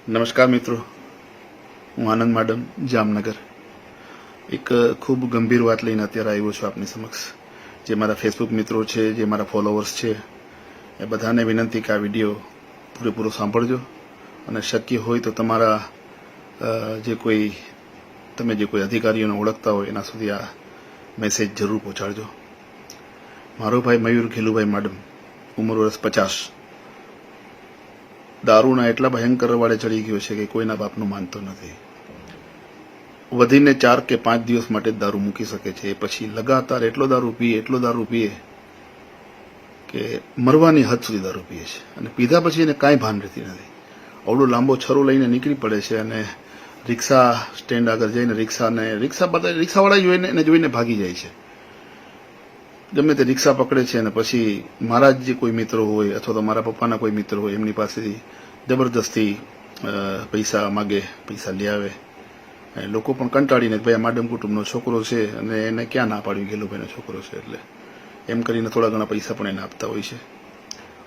નમસ્કાર મિત્રો, હું આનંદ માડમ, જામનગર. એક ખૂબ ગંભીર વાત લઈને અત્યારે આવ્યો છું આપની સમક્ષ. જે મારા ફેસબુક મિત્રો છે, જે મારા ફોલોવર્સ છે, એ બધાને વિનંતી કે આ વિડીયો પૂરેપૂરો સાંભળજો અને શક્ય હોય તો તમારા તમે જે કોઈ અધિકારીઓને ઓળખતા હોય એના સુધી આ મેસેજ જરૂર પહોંચાડજો. મારો ભાઈ મયુર ખેલુભાઈ માડમ, ઉંમર વર્ષ 50, દારૂના એટલા ભયંકર વાળે ચડી ગયો છે કે કોઈના બાપનું માનતો નથી. વધીને 4 કે 5 દિવસ માટે જ દારૂ મૂકી શકે છે. એ પછી લગાતાર એટલો દારૂ પીએ કે મરવાની હદ સુધી દારૂ પીએ છે અને પીધા પછી એને કાંઈ ભાન રહેતી નથી. અવડો લાંબો છરો લઈને નીકળી પડે છે અને રિક્ષા સ્ટેન્ડ આગળ જઈને રિક્ષાવાળા જોઈને ભાગી જાય છે. ગમે તે રિક્ષા પકડે છે અને પછી મારા જ જે કોઈ મિત્રો હોય અથવા તો મારા પપ્પાના કોઈ મિત્ર હોય એમની પાસેથી જબરદસ્તી પૈસા માગે, પૈસા લઈ આવે. લોકો પણ કંટાળીને ભાઈ આ માડમ કુટુંબનો છોકરો છે અને એને ક્યાં ના પાડવી, ગેલુભાઈનો છોકરો છે એટલે એમ કરીને થોડા ઘણા પૈસા પણ એને આપતા હોય છે.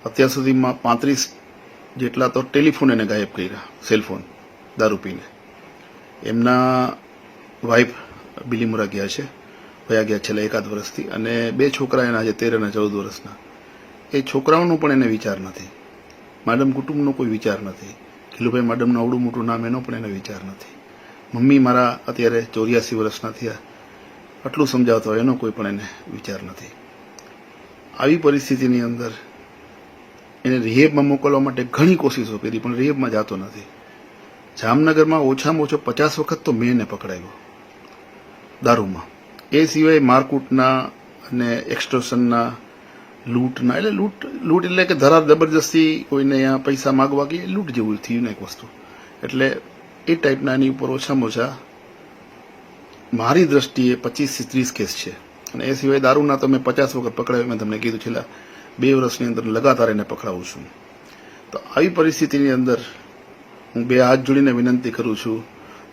અત્યાર સુધીમાં 35 જેટલા તો ટેલિફોન એને ગાયબ કર્યા, સેલફોન, દારૂ પીને. એમના વાઇફ બિલીમોરા ગયા છે, વયા ગયા છેલ્લા 1 વર્ષથી, અને 2 છોકરા એના છે 13 અને 14 વર્ષના. એ છોકરાઓનો પણ એને વિચાર નથી, માડમ કુટુંબનો કોઈ વિચાર નથી. ખીલુભાઈ માડમનું અવડું મોટું નામ એનો પણ એને વિચાર નથી. મમ્મી મારા અત્યારે 84 વર્ષના થયા, આટલું સમજાવતા હોય એનો કોઈ પણ એને વિચાર નથી. આવી પરિસ્થિતિની અંદર એને રિહેબમાં મોકલવા માટે ઘણી કોશિશો કરી પણ રિહેબમાં જતો નથી. જામનગરમાં ઓછામાં ઓછો 50 વખત તો મેં એને પકડાયો દારૂમાં. એ સિવાય મારકૂટના અને એક્સટોર્શનના, લૂંટના, એટલે લૂંટ એટલે કે ધરાર જબરજસ્તી કોઈને અહીંયા પૈસા માગવા કે લૂંટ જેવું થયું ને એક વસ્તુ. એટલે એ ટાઈપના એની ઉપર ઓછામાં ઓછા મારી દ્રષ્ટિએ 25 થી 30 કેસ છે. અને એ સિવાય દારૂના તો મેં 50 વખત પકડાયો. મેં તમને કીધું છેલ્લા 2 વર્ષની અંદર લગાતાર એને પકડાવું છું. તો આવી પરિસ્થિતિની અંદર હું 2 હાથ જોડીને વિનંતી કરું છું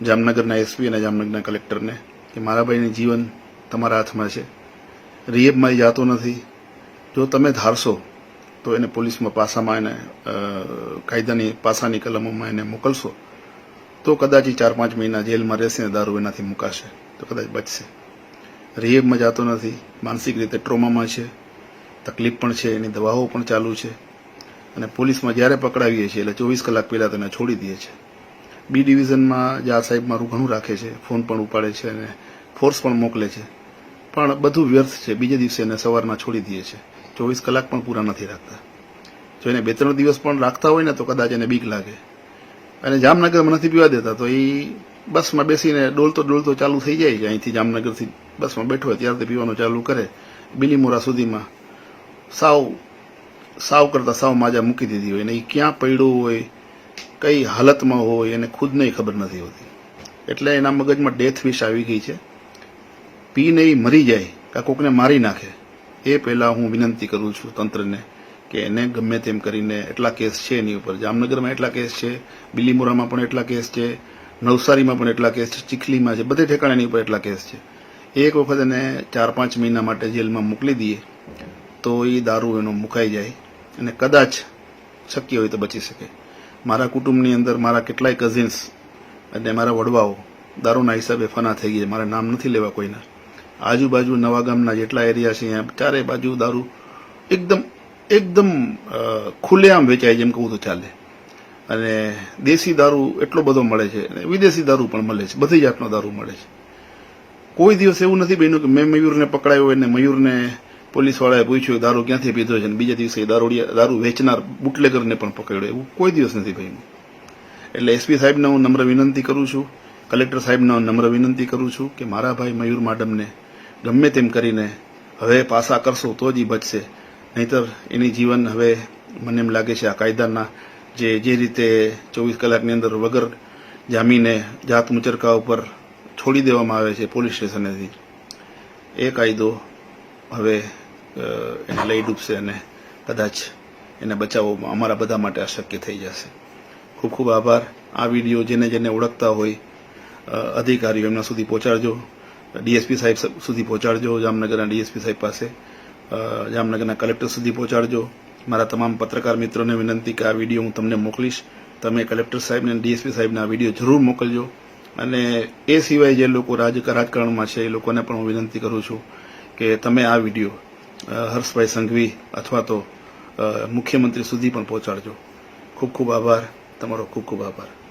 જામનગરના એસપી અને જામનગરના કલેક્ટરને કે મારા ભાઈનું જીવન તમારા હાથમાં છે. રિહેબમાં જતો નથી. જો તમે ધારશો તો એને પોલીસમાં પાસામાં એને કાયદાની પાસાની કલમોમાં એને મોકલશો તો કદાચ 4-5 મહિના જેલમાં રહેશે ને દારૂ એનાથી મુકાશે તો કદાચ બચશે. રિહેબમાં જતો નથી, માનસિક રીતે ટ્રોમામાં છે, તકલીફ પણ છે, એની દવાઓ પણ ચાલુ છે. અને પોલીસમાં જ્યારે પકડાવીએ છીએ એટલે 24 કલાક પહેલાં તેને છોડી દે છે. બી ડિવિઝનમાં જે આ સાહેબ મારું ઘણું રાખે છે, ફોન પણ ઉપાડે છે અને ફોર્સ પણ મોકલે છે, પણ બધું વ્યર્થ છે. બીજે દિવસે એને સવારના છોડી દે છે. 24 કલાક પણ પૂરા નથી રાખતા. જો એને 2-3 દિવસ પણ રાખતા હોય ને તો કદાચ એને બીક લાગે. અને જામનગરમાં નથી પીવા દેતા તો એ બસમાં બેસીને ડોલતો ચાલુ થઈ જાય છે. અહીંથી જામનગરથી બસમાં બેઠો હોય ત્યારથી પીવાનું ચાલુ કરે. બિલીમોરા સુધીમાં સાવ કરતા સાવ માજા મૂકી દીધી હોય. અને એ ક્યાં પડ્યો હોય, કઈ હાલતમાં હોય એને ખુદને ખબર નથી હોતી. એટલે એના મગજમાં ડેથ વિશ આવી ગઈ છે. પીને એ મરી જાય કાં કોકને મારી નાખે એ પહેલાં હું વિનંતી કરું છું તંત્રને કે એને ગમે તેમ કરીને, એટલા કેસ છે એની ઉપર. જામનગરમાં એટલા કેસ છે, બિલીમોરામાં પણ એટલા કેસ છે, નવસારીમાં પણ એટલા કેસ છે, ચીખલીમાં છે, બધે ઠેકાણે એની ઉપર એટલા કેસ છે. એક વખત એને 4-5 મહિના માટે જેલમાં મોકલી દઈએ તો એ દારૂ એનો મુકાઈ જાય અને કદાચ શક્ય હોય તો બચી શકે. મારા કુટુંબની અંદર મારા કેટલાય કઝિન્સ અને મારા વડવાઓ દારૂના હિસાબે ફના થઈ ગયા. મારા નામ નથી લેવા કોઈના. આજુબાજુ નવા ગામના જેટલા એરિયા છે અહીંયા ચારે બાજુ દારૂ એકદમ ખુલ્લેઆમ વેચાય, જેમ કહું તો ચાલે. અને દેશી દારૂ એટલો બધો મળે છે અને વિદેશી દારૂ પણ મળે છે. બધી જાતનો દારૂ મળે છે. કોઈ દિવસ એવું નથી બન્યું કે મેં મયુરને પકડાયો અને મયુરને પોલીસવાળાએ પૂછ્યું દારૂ ક્યાંથી પીધો છે અને બીજા દિવસે દારૂ વેચનાર બુટલેગરને પણ પકડ્યો. એવું કોઈ દિવસ નથી બન્યું. એટલે એસપી સાહેબને હું નમ્ર વિનંતી કરું છું, કલેક્ટર સાહેબને હું નમ્ર વિનંતી કરું છું કે મારા ભાઈ મયુર માડમને ગમે તેમ કરીને હવે પાસા કરશો તો જ બચશે. નહીતર એની જીવન હવે મને એમ લાગે છે આ કાયદાના જે રીતે 24 કલાકની અંદર વગર જામીને જાત મુચરકા ઉપર છોડી દેવામાં આવે છે પોલીસ સ્ટેશનેથી, એ કાયદો હવે એને લઈ ડૂબશે અને કદાચ એને બચાવવામાં અમારા બધા માટે અશક્ય થઈ જશે. ખૂબ ખૂબ આભાર. આ વિડીયો જેને ઓળખતા હોય અધિકારીઓ એમના સુધી પહોંચાડજો, ડીએસપી સાહેબ સુધી પહોંચાડજો, જામનગરના ડીએસપી સાહેબ પાસે, જામનગરના કલેક્ટર સુધી પહોંચાડજો. મારા તમામ પત્રકાર મિત્રોને વિનંતી કે આ વિડીયો હું તમને મોકલીશ તમે કલેક્ટર સાહેબને અને ડીએસપી સાહેબને આ વિડીયો જરૂર મોકલજો. અને એ સિવાય જે લોકો રાજકારણમાં છે એ લોકોને પણ હું વિનંતી કરું છું કે તમે આ વિડીયો હર્ષભાઈ સંઘવી અથવા તો મુખ્યમંત્રી સુધી પણ પહોંચાડજો. ખૂબ ખૂબ આભાર. તમારો ખૂબ ખૂબ આભાર.